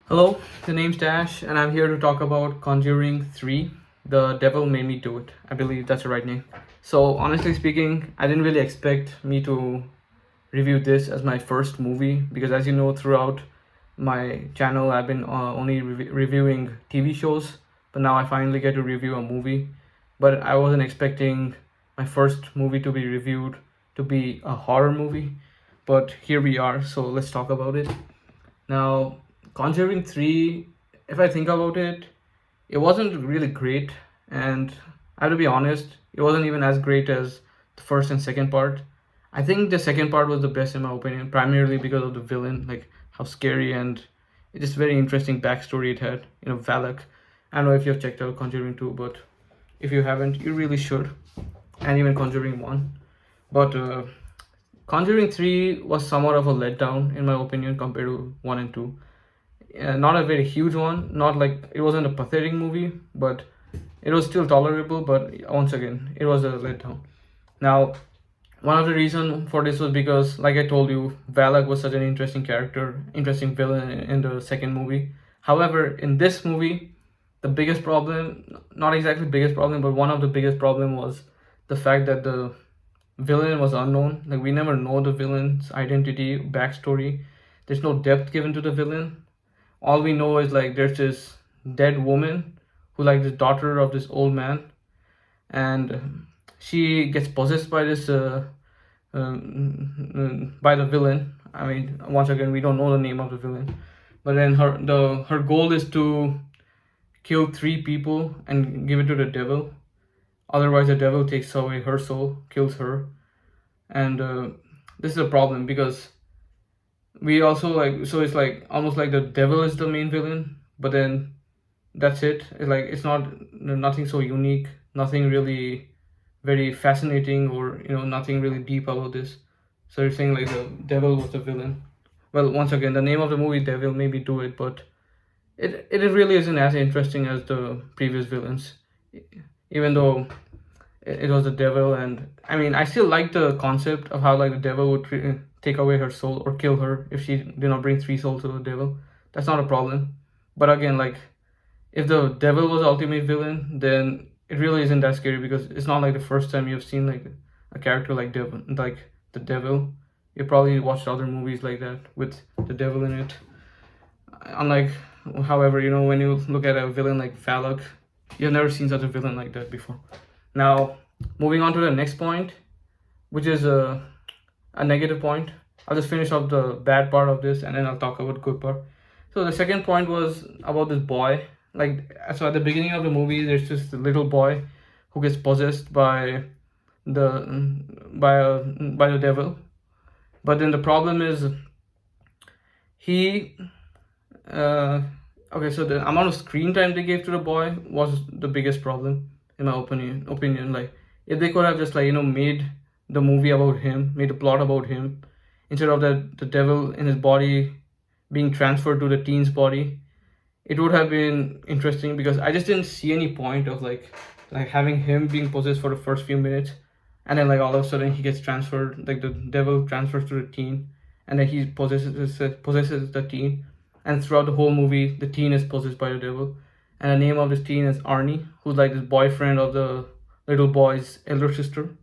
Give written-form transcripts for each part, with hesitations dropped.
Hello, the name's Dash, and I'm here to talk about Conjuring 3. The Devil Made Me Do It. I believe that's the right name. So, honestly speaking, I didn't really expect me to review this as my first movie because, as you know, throughout my channel, I've been only reviewing TV shows, but now I finally get to review a movie. But I wasn't expecting my first movie to be reviewed to be a horror movie, but here we are, so let's talk about it. Now, Conjuring 3, if I think about it, it wasn't really great, and I have to be honest, it wasn't even as great as the first and second part. I think the second part was the best in my opinion, primarily because of the villain, like how scary and it's just very interesting backstory it had. Valak. I don't know if you've checked out Conjuring 2, but if you haven't, you really should. And even Conjuring 1. But Conjuring 3 was somewhat of a letdown, in my opinion, compared to 1 and 2. Not a very huge one, not like it wasn't a pathetic movie, but it was still tolerable. But once again, it was a letdown. Now, one of the reason for this was because, like I told you, Valak was such an interesting character, interesting villain in the second movie. However, in this movie, the biggest problem, not exactly biggest problem, but one of the biggest problem was the fact that the villain was unknown. Like, we never know the villain's identity, backstory. There's no depth given to the villain. All we know is like there's this dead woman who like the daughter of this old man, and she gets possessed by this by the villain. I mean, once again, we don't know the name of the villain, but then her goal is to kill three people and give it to the devil. Otherwise, the devil takes away her soul, kills her, and this is a problem because we also like, so it's like almost like the devil is the main villain, but then that's it. It's not nothing so unique, nothing really very fascinating, or nothing really deep about this. So you're saying like the devil was the villain. Well, once again, the name of the movie Devil Made Me Do It, but it really isn't as interesting as the previous villains, even though it was the devil. And I mean, I still like the concept of how like the devil would take away her soul or kill her if she did not bring three souls to the devil. That's not a problem. But again, like, if the devil was the ultimate villain, then it really isn't that scary because it's not like the first time you've seen like a character like devil, like the devil. You probably watched other movies like that with the devil in it. Unlike, however, when you look at a villain like Valak, you've never seen such a villain like that before. Now, moving on to the next point, which is a negative point. I'll just finish off the bad part of this and then I'll talk about the good part. So the second point was about this boy. Like, so at the beginning of the movie, there's just a little boy who gets possessed by the devil. But then the problem is he okay, so the amount of screen time they gave to the boy was the biggest problem in my opinion. Like, if they could have just like made the movie about him, made the plot about him, instead of the devil in his body being transferred to the teen's body, it would have been interesting because I just didn't see any point of like having him being possessed for the first few minutes, and then like all of a sudden he gets transferred, like the devil transfers to the teen, and then he possesses the teen, and throughout the whole movie the teen is possessed by the devil, and the name of this teen is Arnie, who's like this boyfriend of the little boy's elder sister.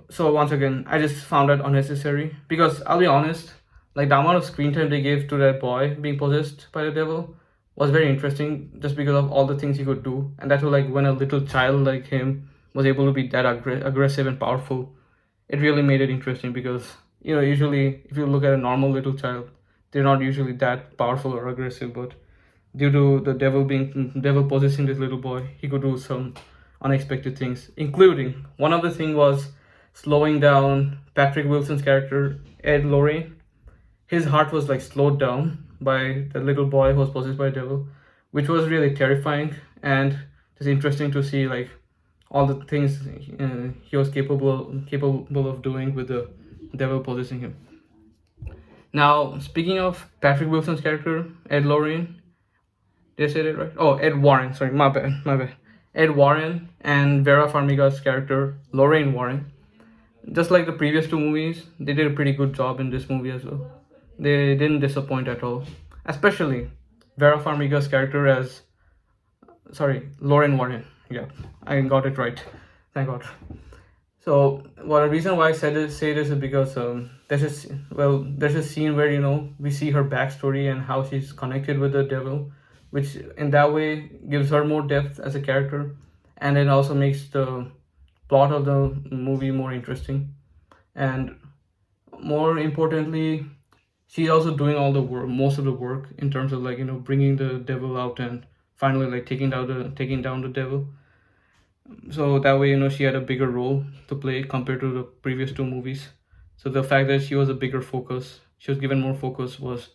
So once again, I just found that unnecessary because I'll be honest, like the amount of screen time they gave to that boy being possessed by the devil was very interesting just because of all the things he could do, and that's like when a little child like him was able to be that aggressive and powerful. It really made it interesting because usually if you look at a normal little child, they're not usually that powerful or aggressive, but due to the devil possessing this little boy, he could do some unexpected things, including one of the thing was slowing down Patrick Wilson's character Ed Lorraine. His heart was like slowed down by the little boy who was possessed by the devil, which was really terrifying, and it's interesting to see like all the things he was capable of doing with the devil possessing him. Now, speaking of Patrick Wilson's character Ed Lorraine, did I say that right? Oh, Ed Warren. Sorry, my bad. Ed Warren and Vera Farmiga's character Lorraine Warren. Just like the previous two movies, they did a pretty good job in this movie as well. They didn't disappoint at all. especially Vera Farmiga's character as, sorry, Lauren Warren. Yeah, I got it right. Thank God. So, well, the reason why I say this is because there's a scene where we see her backstory and how she's connected with the devil, which in that way gives her more depth as a character, and it also makes the plot of the movie more interesting. And more importantly, she's also doing all the work, most of the work in terms of bringing the devil out and finally like taking down the devil. So that way she had a bigger role to play compared to the previous two movies. So the fact that she was given more focus was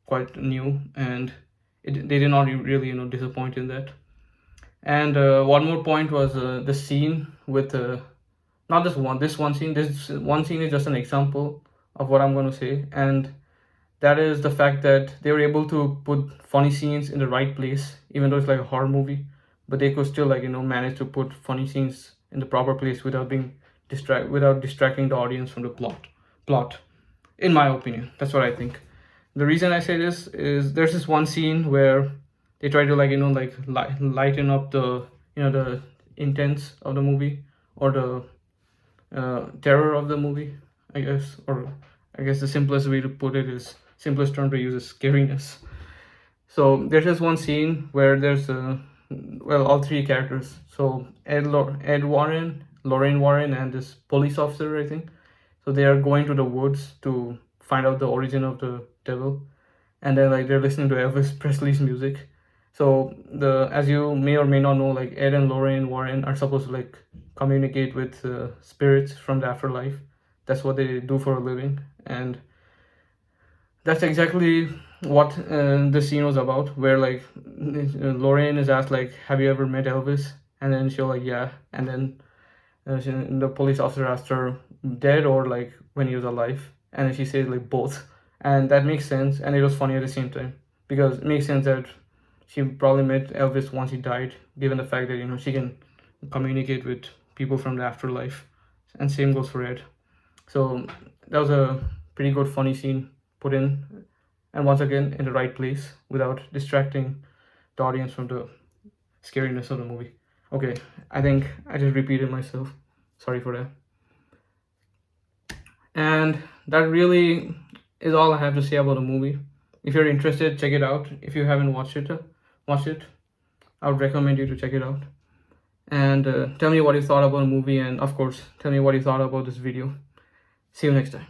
quite new, and they did not really disappoint in that. And one more point was the scene with not this one scene is just an example of what I'm going to say, and that is the fact that they were able to put funny scenes in the right place, even though it's like a horror movie, but they could still manage to put funny scenes in the proper place without without distracting the audience from the plot. In my opinion, that's what I think. The reason I say this is there's this one scene where they try to lighten up the the intense of the movie, or the terror of the movie, I guess. Or I guess the simplest term to use is scariness. So there's just one scene where there's all three characters. So Ed Warren, Lorraine Warren, and this police officer, I think. So they are going to the woods to find out the origin of the devil, and then they're listening to Elvis Presley's music. So as you may or may not know, Ed and Lorraine Warren are supposed to communicate with spirits from the afterlife. That's what they do for a living, and that's exactly what the scene was about. Where Lorraine is asked "Have you ever met Elvis?" And then she'll yeah, and then the police officer asked her dead or when he was alive, and then she says both, and that makes sense, and it was funny at the same time because it makes sense that she probably met Elvis once he died, given the fact that she can communicate with people from the afterlife, and same goes for Ed. So that was a pretty good funny scene put in, and once again in the right place without distracting the audience from the scariness of the movie. Okay, I think I just repeated myself. Sorry for that. And that really is all I have to say about the movie. If you're interested, check it out. If you haven't watched it, I would recommend you to check it out. And tell me what you thought about the movie, and of course, tell me what you thought about this video. See you next time.